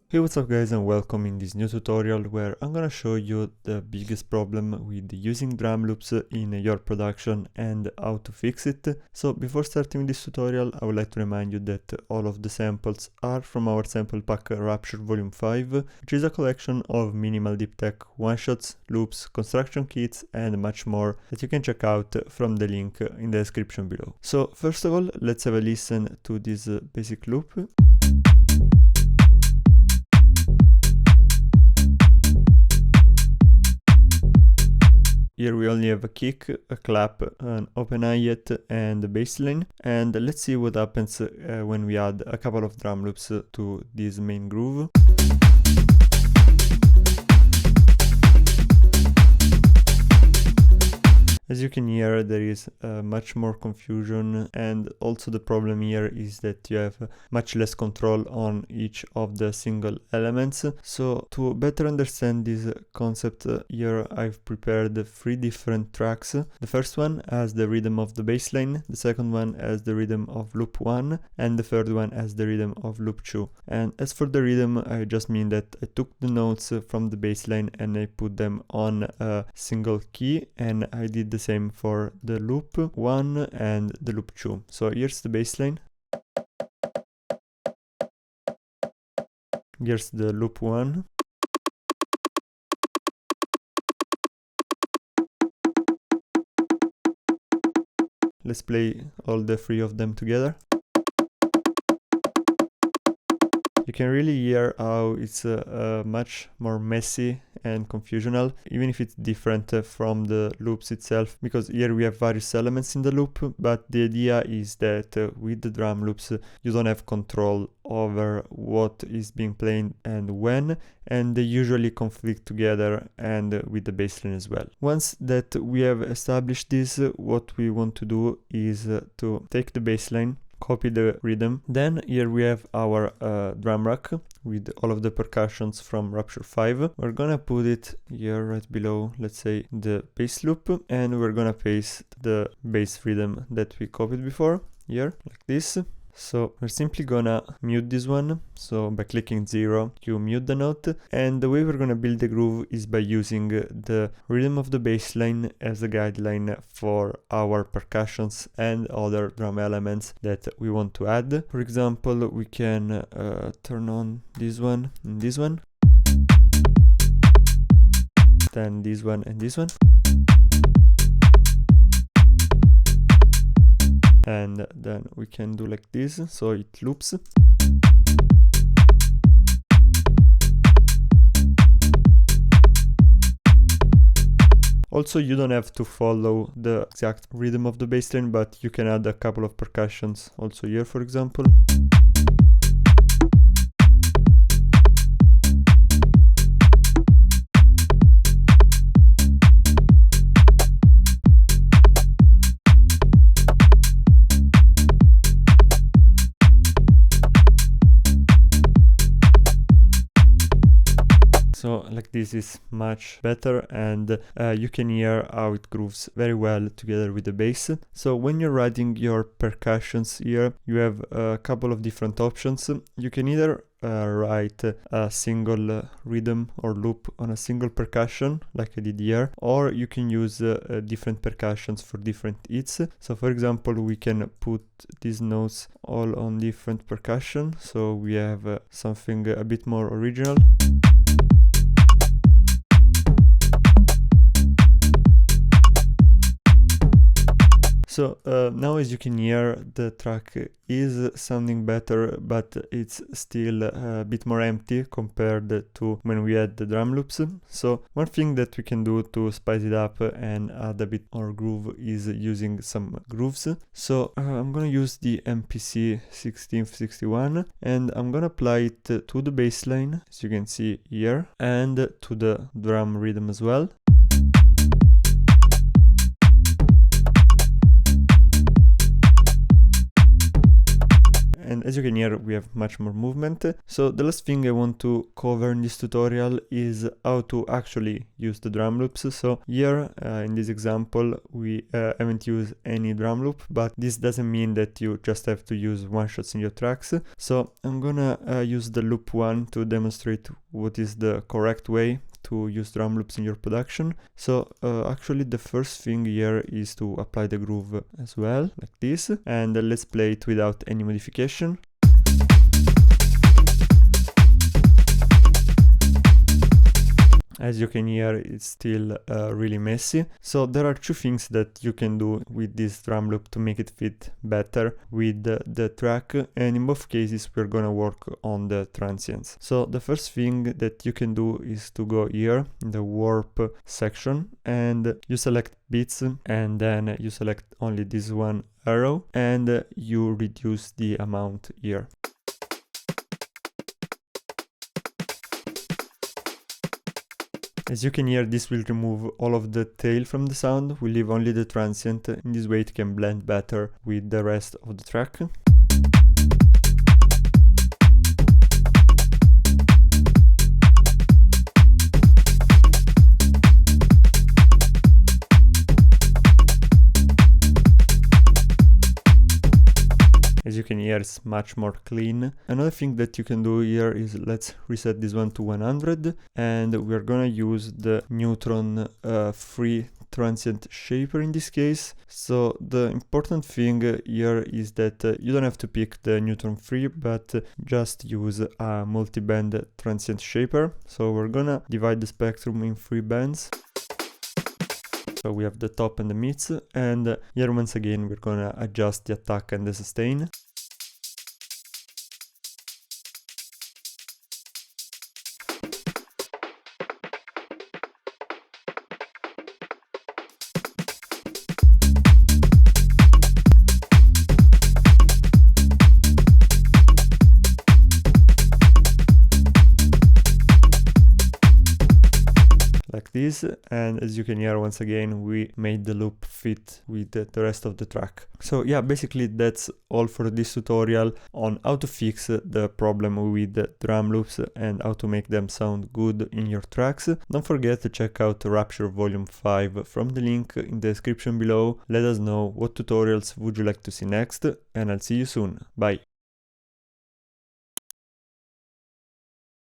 Hey, what's up guys, and welcome in this new tutorial where I'm gonna show you the biggest problem with using drum loops in your production and how to fix it. So before starting this tutorial, I would like to remind you that all of the samples are from our sample pack Rapture Volume 5, which is a collection of minimal deep tech one-shots, loops, construction kits and much more that you can check out from the link in the description below. So first of all, let's have a listen to this basic loop. Here we only have a kick, a clap, an open hi-hat and a bass line. And let's see what happens when we add a couple of drum loops to this main groove. As you can hear, there is much more confusion, and also the problem here is that you have much less control on each of the single elements. So to better understand this concept, here I've prepared 3 different tracks. The first one has the rhythm of the bass line, the second one has the rhythm of loop 1, and the third one has the rhythm of loop 2. And as for the rhythm, I just mean that I took the notes from the bass line and I put them on a single key, and I did the same for the loop 1 and the loop 2. So here's the bass line. Here's the loop 1. Let's play all the 3 of them together. You can really hear how it's much more messy and confusional, even if it's different from the loops itself, because here we have various elements in the loop, but the idea is that with the drum loops you don't have control over what is being played and when, and they usually conflict together and with the bassline as well. Once that we have established this, what we want to do is to take the bassline, copy the rhythm. Then here we have our drum rack with all of the percussions from Rapture 5. We're gonna put it here right below, let's say, the bass loop, and we're gonna paste the bass rhythm that we copied before here, like this. So we're simply gonna mute this one. So by clicking 0, you mute the note. And the way we're gonna build the groove is by using the rhythm of the bass line as a guideline for our percussions and other drum elements that we want to add. For example, we can turn on this one and this one, then this one and this one. And then we can do like this, so it loops. Also, you don't have to follow the exact rhythm of the bass line, but you can add a couple of percussions also here, for example. So like this is much better, and you can hear how it grooves very well together with the bass. So when you're writing your percussions here, you have a couple of different options. You can either write a single rhythm or loop on a single percussion like I did here, or you can use different percussions for different hits. So for example, we can put these notes all on different percussion, so we have something a bit more original. So now, as you can hear, the track is sounding better, but it's still a bit more empty compared to when we had the drum loops. So one thing that we can do to spice it up and add a bit more groove is using some grooves. So I'm gonna use the MPC 1661, and I'm gonna apply it to the bass line, as you can see here, and to the drum rhythm as well. and as you can hear, we have much more movement. So the last thing I want to cover in this tutorial is how to actually use the drum loops. So here in this example we haven't used any drum loop, but this doesn't mean that you just have to use one shots in your tracks. So I'm gonna use the loop one to demonstrate what is the correct way to use drum loops in your production. So actually the first thing here is to apply the groove as well, like this, and let's play it without any modification. As you can hear, it's still really messy. So there are two things that you can do with this drum loop to make it fit better with the track, and in both cases we're gonna work on the transients. So the first thing that you can do is to go here in the warp section and you select beats, and then you select only this one arrow and you reduce the amount here. As you can hear, this will remove all of the tail from the sound, we leave only the transient. In this way it can blend better with the rest of the track. As you can hear, it's much more clean. Another thing that you can do here is let's reset this one to 100, and we're gonna use the Neutron free transient shaper in this case. So the important thing here is that you don't have to pick the Neutron free, but just use a multi-band transient shaper. So we're gonna divide the spectrum in 3 bands. So we have the top and the mids, and here once again we're gonna adjust the attack and the sustain. Like this, and as you can hear, once again we made the loop fit with the rest of the track. So yeah, basically that's all for this tutorial on how to fix the problem with the drum loops and how to make them sound good in your tracks. Don't forget to check out Rapture Volume 5 from the link in the description below. Let us know what tutorials would you like to see next, and I'll see you soon. Bye!